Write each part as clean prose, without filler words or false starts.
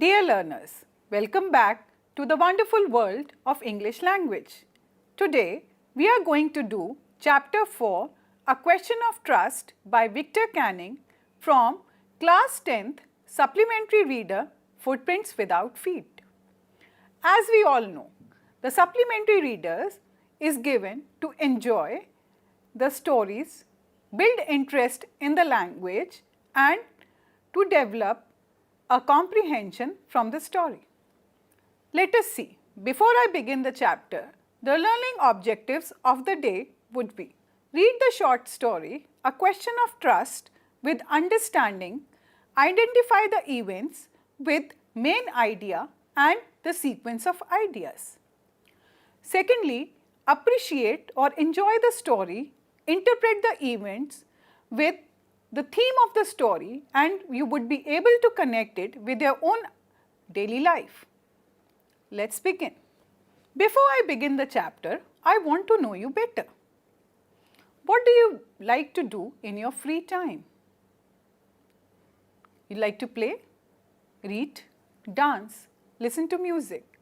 Dear learners, welcome back to the wonderful world of English language. Today, we are going to do Chapter 4, A Question of Trust by Victor Canning from Class 10th Supplementary Reader, Footprints Without Feet. As we all know, the supplementary readers is given to enjoy the stories, build interest in the language and to develop a comprehension from the story. Let us see. Before I begin the chapter, the learning objectives of the day would be: read the short story, A Question of Trust with understanding, identify the events with main idea and the sequence of ideas. Secondly, appreciate or enjoy the story, interpret the events with the theme of the story, and you would be able to connect it with your own daily life. Let's begin. Before I begin the chapter, I want to know you better. What do you like to do in your free time? You like to play, read, dance, listen to music,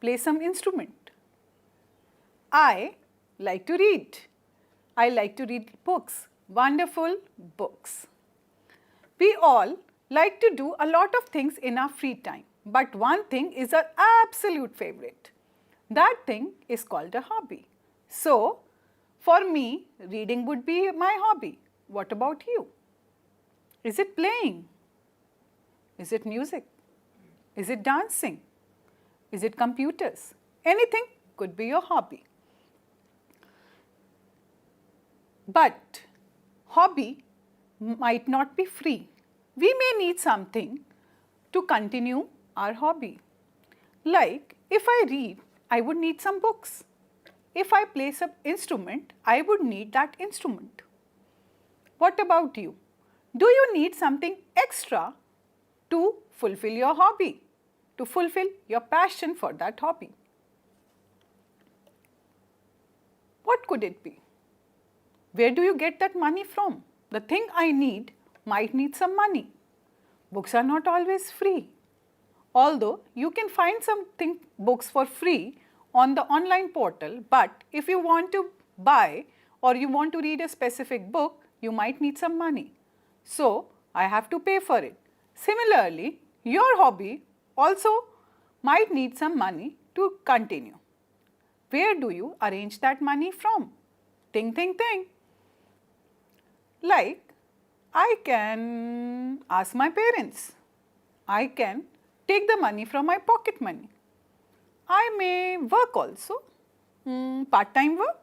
play some instrument. I like to read. I like to read books, wonderful books. We all like to do a lot of things in our free time, but one thing is our absolute favorite. That thing is called a hobby. So, for me, reading would be my hobby. What about you? Is it playing? Is it music? Is it dancing? Is it computers? Anything could be your hobby. But hobby might not be free. We may need something to continue our hobby. Like if I read, I would need some books. If I play some instrument, I would need that instrument. What about you? Do you need something extra to fulfill your hobby, to fulfill your passion for that hobby? What could it be? Where do you get that money from? The thing I need might need some money. Books are not always free. Although you can find books for free on the online portal, but if you want to buy or you want to read a specific book, you might need some money. So, I have to pay for it. Similarly, your hobby also might need some money to continue. Where do you arrange that money from? Think. Like, I can ask my parents. I can take the money from my pocket money. I may work also, part-time work.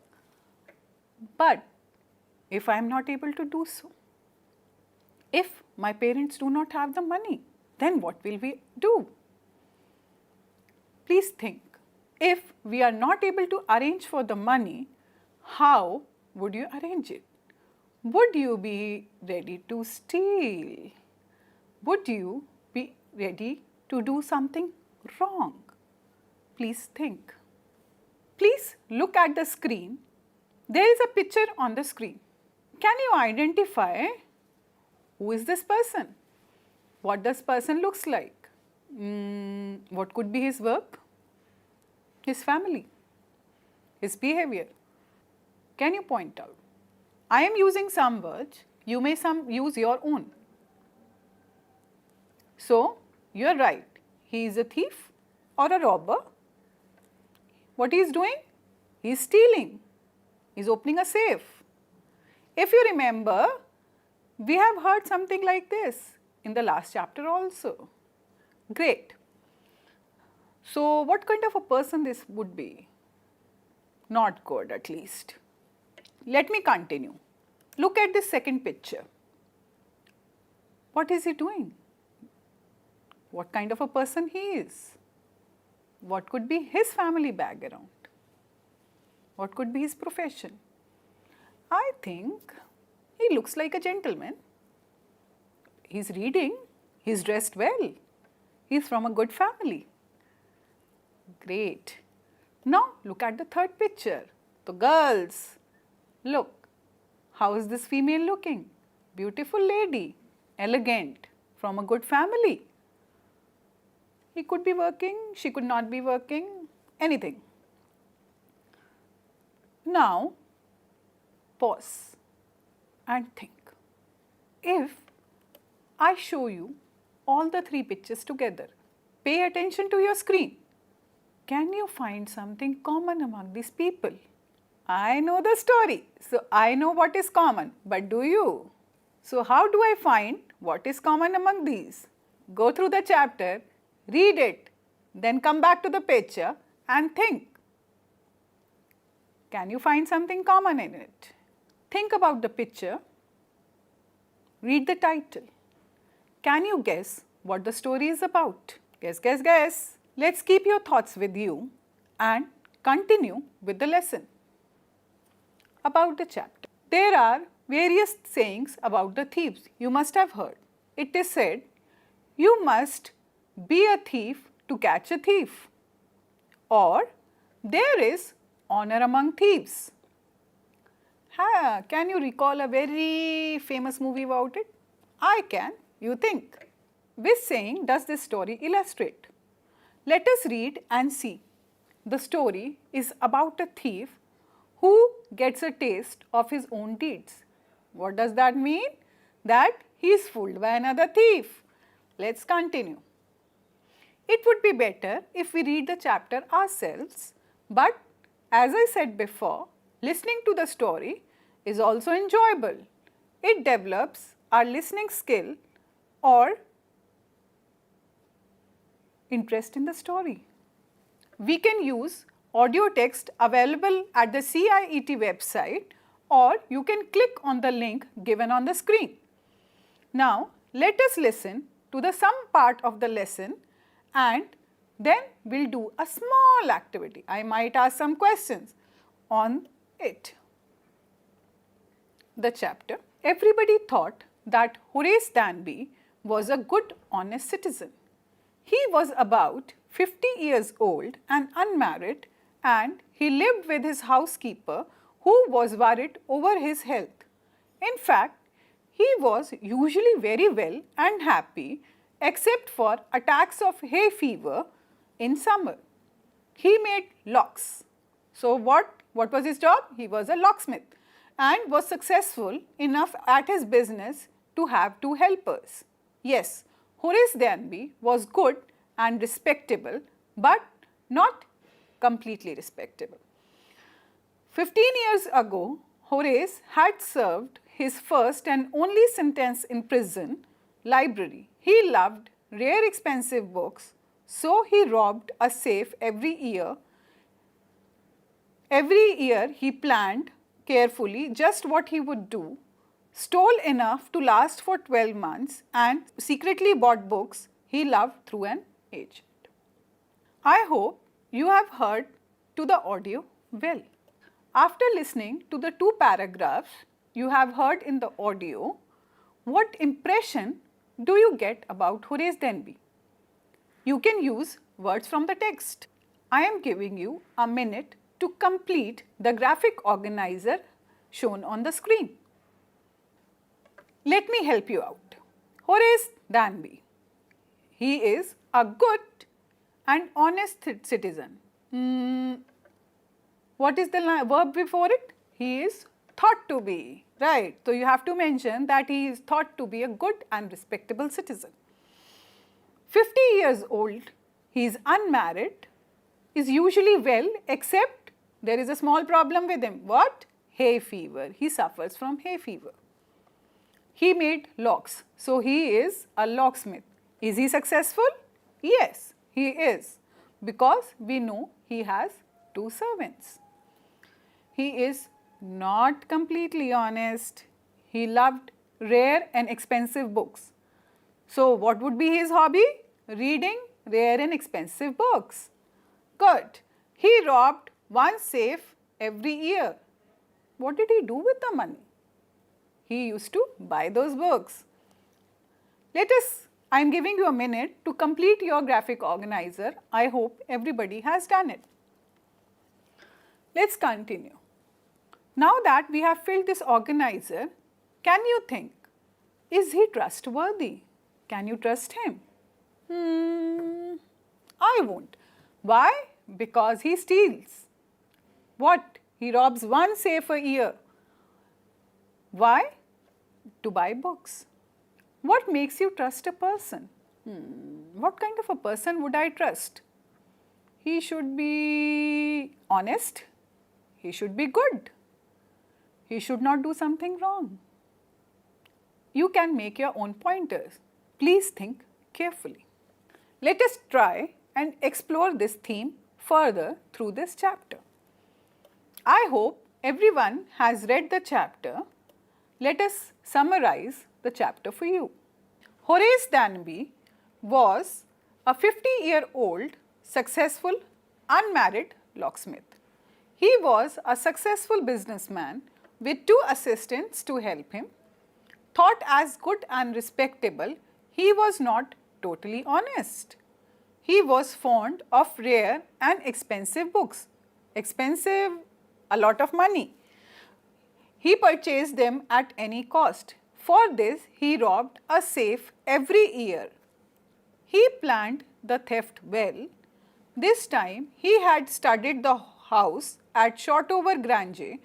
But if I am not able to do so, if my parents do not have the money, then what will we do? Please think, if we are not able to arrange for the money, how would you arrange it? Would you be ready to steal? Would you be ready to do something wrong? Please think. Please look at the screen. There is a picture on the screen. Can you identify who is this person? What this person looks like? What could be his work? His family? His behavior? Can you point out? I am using some words, you may use your own. So, you are right, he is a thief or a robber. What he is doing? He is stealing, he is opening a safe. If you remember, we have heard something like this in the last chapter also. Great. So, what kind of a person this would be? Not good at least. Let me continue. Look at this second picture. What is he doing? What kind of a person he is? What could be his family background? What could be his profession? I think he looks like a gentleman. He is reading, he is dressed well, he is from a good family. Great. Now look at the third picture. The girls. Look, how is this female looking? Beautiful lady, elegant, from a good family. He could be working, she could not be working, anything. Now, pause and think. If I show you all the three pictures together, pay attention to your screen. Can you find something common among these people? I know the story, so I know what is common, but do you? So how do I find what is common among these? Go through the chapter, read it, then come back to the picture and think. Can you find something common in it? Think about the picture. Read the title. Can you guess what the story is about? Guess, guess, guess. Let's keep your thoughts with you and continue with the lesson. About the chapter. There are various sayings about the thieves you must have heard. It is said, you must be a thief to catch a thief. Or, there is honor among thieves. Can you recall a very famous movie about it? I can. You think. Which saying does this story illustrate? Let us read and see. The story is about a thief who gets a taste of his own deeds. What does that mean? That he is fooled by another thief. Let's continue. It would be better if we read the chapter ourselves, but as I said before, listening to the story is also enjoyable. It develops our listening skill or interest in the story. We can use audio text available at the CIET website, or you can click on the link given on the screen. Now, let us listen to the some part of the lesson and then we'll do a small activity. I might ask some questions on it. The chapter. Everybody thought that Horace Danby was a good, honest citizen. He was about 50 years old and unmarried, and he lived with his housekeeper who was worried over his health. In fact, he was usually very well and happy except for attacks of hay fever in summer. He made locks. So what was his job? He was a locksmith and was successful enough at his business to have two helpers. Yes, Horace Danby was good and respectable, but not completely respectable. 15 years ago, Horace had served his first and only sentence in prison library. He loved rare expensive books, so he robbed a safe every year. Every year he planned carefully just what he would do, stole enough to last for 12 months and secretly bought books he loved through an agent. I hope you have heard to the audio well. After listening to the two paragraphs you have heard in the audio, what impression do you get about Horace Danby? You can use words from the text. I am giving you a minute to complete the graphic organizer shown on the screen. Let me help you out. Horace Danby. He is a good and honest citizen. What is the verb before it? He is thought to be, right? So you have to mention that he is thought to be a good and respectable citizen. 50 years old, he is unmarried, is usually well except there is a small problem with him. What? Hay fever. He suffers from hay fever. He made locks, so he is a locksmith. Is he successful? Yes, he is, because we know he has two servants. He is not completely honest. He loved rare and expensive books. So what would be his hobby? Reading rare and expensive books. Good. He robbed one safe every year. What did he do with the money? He used to buy those books. I am giving you a minute to complete your graphic organizer. I hope everybody has done it. Let's continue. Now that we have filled this organizer, can you think, is he trustworthy? Can you trust him? I won't. Why? Because he steals. What? He robs one safe a year. Why? To buy books. What makes you trust a person? What kind of a person would I trust? He should be honest. He should be good. He should not do something wrong. You can make your own pointers. Please think carefully. Let us try and explore this theme further through this chapter. I hope everyone has read the chapter. Let us summarize the chapter for you. Horace Danby was a 50-year-old successful unmarried locksmith. He was a successful businessman with 2 assistants to help him. Thought as good and respectable, he was not totally honest. He was fond of rare and expensive books. Expensive, a lot of money. He purchased them at any cost. For this, he robbed a safe every year. He planned the theft well. This time, he had studied the house at Shotover Grange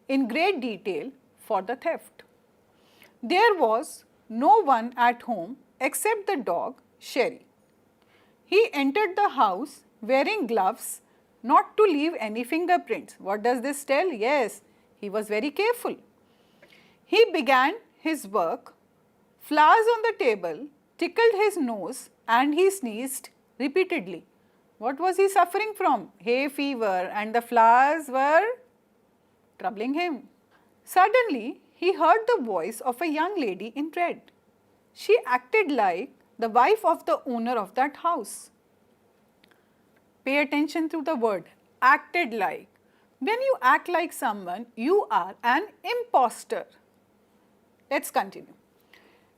in great detail for the theft. There was no one at home except the dog Sherry. He entered the house wearing gloves not to leave any fingerprints. What does this tell? Yes, he was very careful. He began his work. Flowers on the table tickled his nose and he sneezed repeatedly. What was he suffering from? Hay fever, and the flowers were troubling him. Suddenly, he heard the voice of a young lady in red. She acted like the wife of the owner of that house. Pay attention to the word acted like. When you act like someone, you are an imposter. Let's continue.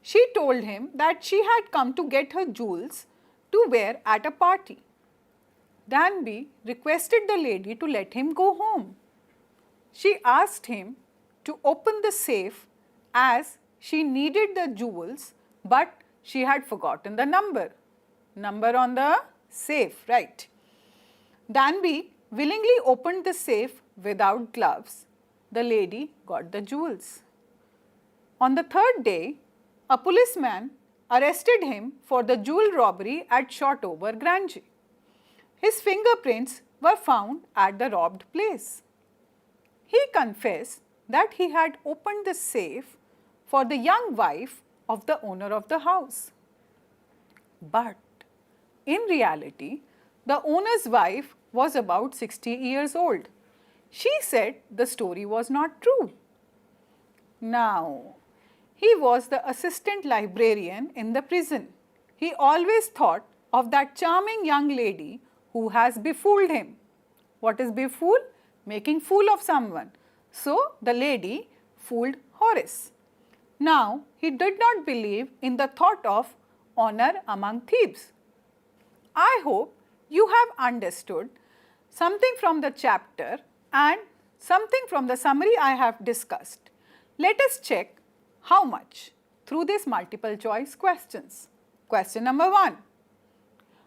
She told him that she had come to get her jewels to wear at a party. Danby requested the lady to let him go home. She asked him to open the safe as she needed the jewels, but she had forgotten the number. Number on the safe, right? Danby willingly opened the safe without gloves. The lady got the jewels. On the 3rd day, a policeman arrested him for the jewel robbery at Shotover Grange. His fingerprints were found at the robbed place. He confessed that he had opened the safe for the young wife of the owner of the house. But in reality, the owner's wife was about 60 years old. She said the story was not true. Now, he was the assistant librarian in the prison. He always thought of that charming young lady who has befooled him. What is befool? Making fool of someone. So, the lady fooled Horace. Now, he did not believe in the thought of honor among thieves. I hope you have understood something from the chapter and something from the summary I have discussed. Let us check how much through these multiple choice questions. Question number 1.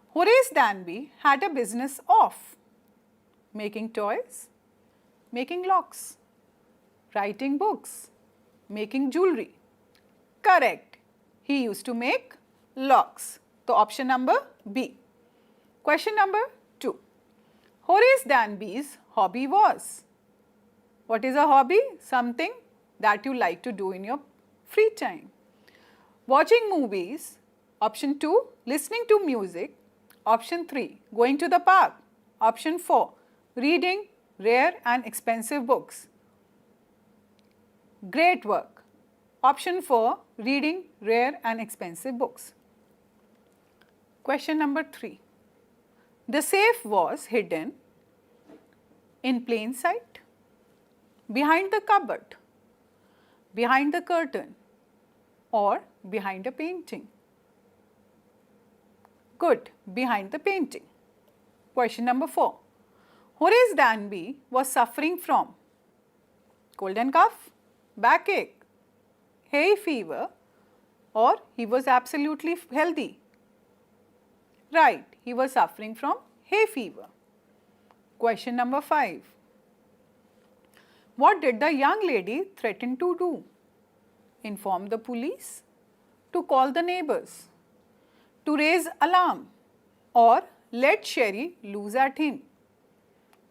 Horace Danby had a business of making toys, making locks, writing books, making jewelry. Correct. He used to make locks. So, option number B. Question number 2. Horace Danby's hobby was. What is a hobby? Something that you like to do in your free time. Watching movies. Option 2. Listening to music. Option 3. Going to the park. Option 4. Reading rare and expensive books. Great work. Option 4. Reading rare and expensive books. Question number 3. The safe was hidden in plain sight, behind the cupboard, behind the curtain, or behind a painting. Good, behind the painting. Question number 4. Horace Danby was suffering from cold and cough, backache, hay fever, or he was absolutely healthy. Right, he was suffering from hay fever. Question number 5. What did the young lady threaten to do? Inform the police, to call the neighbors, to raise alarm, or let Sherry loose at him?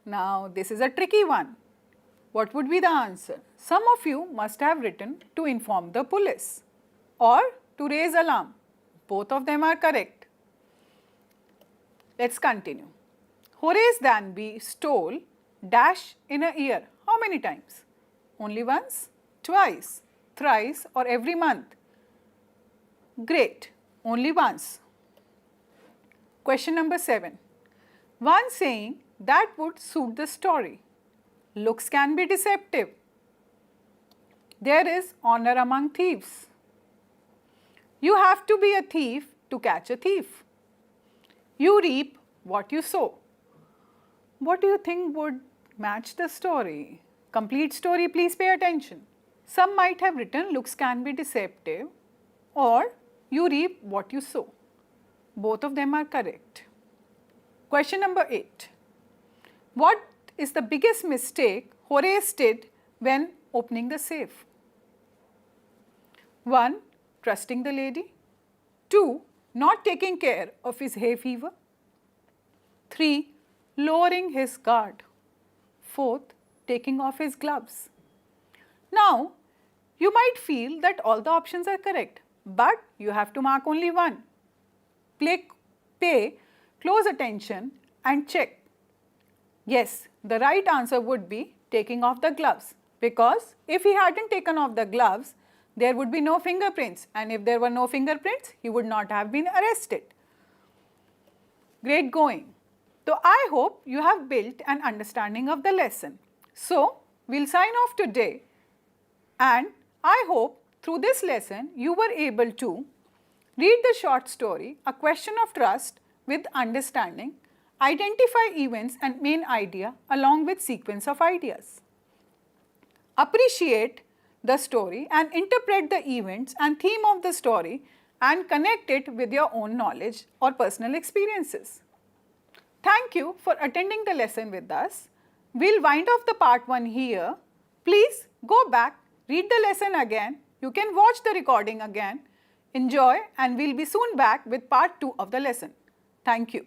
Now, this is a tricky one. What would be the answer? Some of you must have written to inform the police or to raise alarm. Both of them are correct. Let's continue. Horace Danby stole dash in a year. How many times? Only once, twice, thrice, or every month? Great, only once. Question number 7. One saying that would suit the story. Looks can be deceptive. There is honor among thieves. You have to be a thief to catch a thief. You reap what you sow. What do you think would match the story? Complete story, please pay attention. Some might have written looks can be deceptive or you reap what you sow. Both of them are correct. Question number 8. What is the biggest mistake Horace did when opening the safe? 1. Trusting the lady. 2. Not taking care of his hay fever. 3. Lowering his guard. 4th. Taking off his gloves. Now, you might feel that all the options are correct, but you have to mark only one. Pay close attention and check. Yes, the right answer would be taking off the gloves, because if he hadn't taken off the gloves, there would be no fingerprints, and if there were no fingerprints, he would not have been arrested. Great going. So, I hope you have built an understanding of the lesson. So, we'll sign off today, and I hope through this lesson you were able to read the short story, A Question of Trust, with understanding, identify events and main idea along with sequence of ideas. Appreciate the story and interpret the events and theme of the story and connect it with your own knowledge or personal experiences. Thank you for attending the lesson with us. We'll wind off the part 1 here. Please go back, read the lesson again. You can watch the recording again. Enjoy, and we'll be soon back with part 2 of the lesson. Thank you.